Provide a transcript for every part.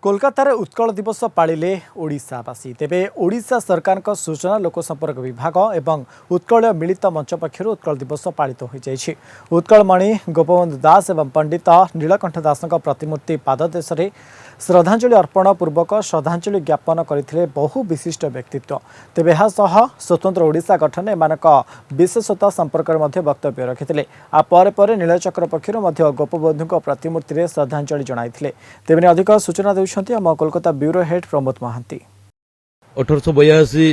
कोलकाता रे उत्कल दिवस पालिले ओडिशावासी तेबे ओडिशा सरकार सूचना लोक संपर्क विभाग एवं उत्कल मिलित मंच पक्षर उत्कल दिवस पालित हो जाइछि। उत्कलमणि गोपबंधु दास एवं पंडित नीलकंठ दास प्रतिमूर्ति पाददेश में श्रद्धांजलि अर्पण पूर्वक श्रद्धांजलि ज्ञापन करथिले बहु विशिष्ट व्यक्तित्व। तेबे स्वतंत्र ओडिशा गठन एमानक विशेषता संपर्क में वक्तव्य रखिथिले। आ परे नीलचक्र पक्षर गोपबंधु प्रतिमूर्ति में श्रद्धांजलि जणाइथिले। तेबे अधिक सूचना आम Kolkata bureau head Pramod Mohanty. 1882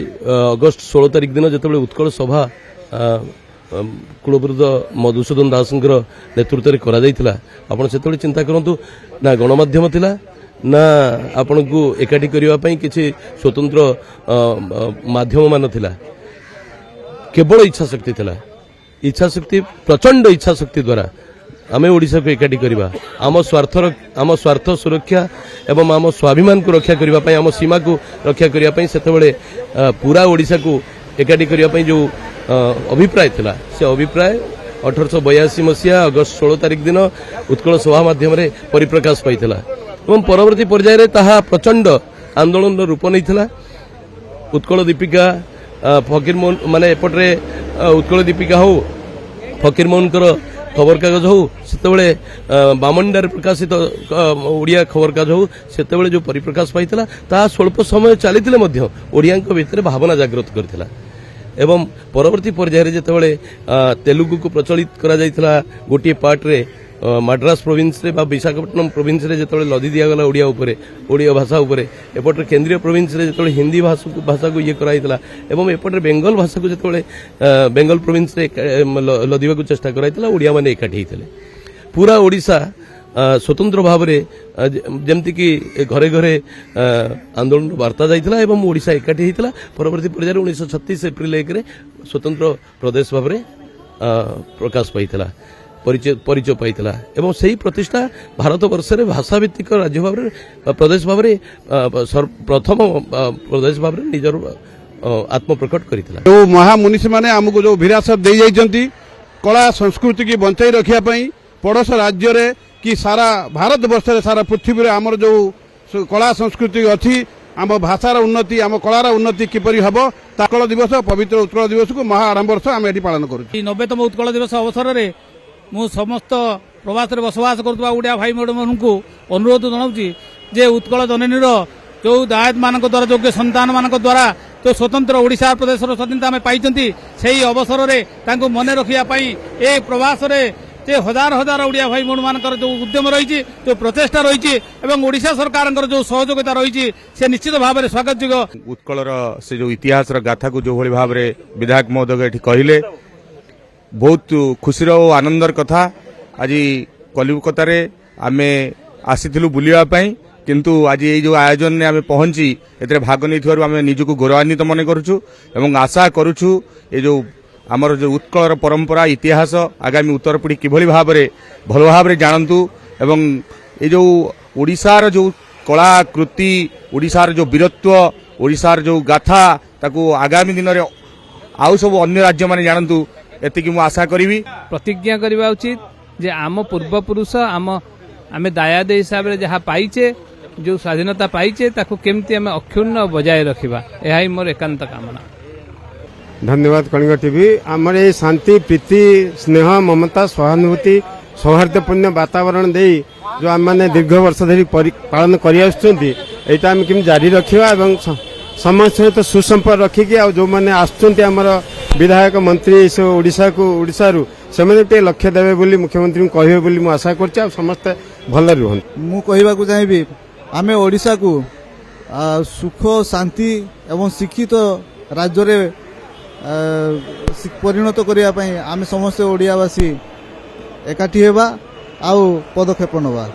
August 16 तारिख दिन जो उत्कल सभा कुलपुरुष मधुसूदन दास नेतृत्व में कर चिंता करूँ ना गणमाध्यम थिला ना आपण को एकाठी करने किसी स्वतंत्र माध्यम मान थिला। केवल इच्छा शक्ति थिला। इच्छा शक्ति प्रचंड इच्छा शक्ति द्वारा आमे ओडिशा को एकाठी करवा आम स्वार्थ सुरक्षा एवं आम स्वाभिमान को रक्षा करने आम सीमा को रक्षा करने से पूरा ओडिशा को एकाठी करने जो अभिप्राय थिला से अभिप्राय 1882 मसीहा अगस्त 16 तारिख दिन उत्कल सभा माध्यम परिप्रकाश पाइथिला एवं परवर्ती पर्याय ताहा प्रचंड आंदोलन रूप नहीं। उत्कल दीपिका फकीरमोहन माने एपटे उत्कल दीपिका हो फकीरमोहन खबर कागज हो से बामंडार प्रकाशित ओडिया खबर कागज हो से जो परिप्रकाश पाइथिला ता स्वल्प समय चली ओडिया भितर भावना जागृत करथिला एवं परवर्ती पर्याय जितेबाला तेलुगु को प्रचलित करा जाइथिला गोटे पार्ट रे मद्रास प्रोविंस रे बा विशाखापट्टनम प्रोविंस रे जितेबाला लदी दियागला ओडिया भाषा उपरे एपटे केंद्रीय प्रोविंस रे जितेबाला हिंदी भाषा को ये कराइथिला एवं एपटे बेंगल भाषा को जितेबाला बेंगल प्रोविंस रे लदिबा को चेष्टा कराइथिला ओडिया माने एकाठी हिथिले। पूरा ओडिशा स्वतंत्र भाव में जमती कि घरे घरे आंदोलन वार्ता जाइथिला एवं ओडिशा एकाठी हिथिला। परवर्ती पर्याय 1936 एप्रिल 1 रे स्वतंत्र प्रदेश भाव में प्रकाश पाइथिला परिचय पाइथिला एवं सही प्रतिष्ठा भारत वर्ष रे भाषा भित्तिक राज्य भाव में प्रदेश भाव में प्रथम प्रदेश भाव में निजर आत्म प्रकट करिथिला। जो महामुनिषी माने हमको जो विरासत दे जाइछंती कला संस्कृति की बंचाई रखिया पई पड़ोस राज्य रे कि सारा भारत वर्ष रे सारा पृथ्वी रे हमर जो कला संस्कृति अछि आम भाषार उन्नति आम कलार उन्नति किपरि हबो उत्कल दिवस पवित्र उत्कल दिवस को महा आडंबर सह आम एठी पालन करू। 90तम उत्कल दिवस अवसर रे मु समस्त प्रवास रे बसवास करतबा ओडिया भाई मैडम को अनुरोध जनाउची जे उत्कल जननीर जो दायत मानक द्वारा योग्य संतान मानक द्वारा जो स्वतंत्र ओडिशा प्रदेश स्वाधीनता आम पाई से अवसर में तांको मने रखिया पई ए प्रवास रे जे हजार हजार ओडिया भाई बहन मानकर जो उद्यम रही जो प्रचेषा रही ओडिशा सरकार जो सहयोगिता रही से निश्चित भाव में स्वागत योग्य। उत्कलर से जो इतिहास गाथा को जो भली भाव में विधायक महोदय एठी कहले बहुत खुशीर और आनंदर कथा। आज कलिकता रे आमे आसीथिलु बुलिया पई किंतु आज ये जो आयोजन ने आमे पहुंची एतरे भाग नहीं आमे निजको गौरवान्वित मन करूछु एवं आशा करूछु ये जो आमर जो उत्कलर परंपरा इतिहास आगामी उत्तर पीढ़ी किभली भाव में भल भाव जानतु एवं ये जो ओडिशार जो कलाकृति ओडिशार जो वीरत्व ओडिशार जो गाथा ताकू आगामी दिन में आउ सब अन्य राज्य माने जानतु एतिकी मु आशा करी प्रतिज्ञा करवा उचित जे आम पूर्वपुरुष आम दायाद हिसाब से जहाँ पाइचे जो स्वाधीनता पाइचे ताकू केमती आम अक्षुण्ण बजाय रखा यह मोर एकांत कामना। धन्यवाद कलिंग टीवी। आमर ये शांति प्रीति स्नेह ममता सहानुभूति सौहार्दपूर्ण वातावरण दे जो आम मैंने दीर्घ वर्ष धरी पालन कर जारी रखा और समाज सहित सुसंपर्क रखिकी आ जो मैंने आमर विधायक मंत्री से ओडिशा से लक्ष्य देवे बोली मुख्यमंत्री कहे बोली मु आशा कर समस्ते भल रुहन। मु कहवाकू चाहिए आमे ओडिशा को सुख शांति एवं शिक्षित राज्य रे परिणत करने आम समस्त ओडियावासी एकाठी हेबा आउ पदक्षेप नवा।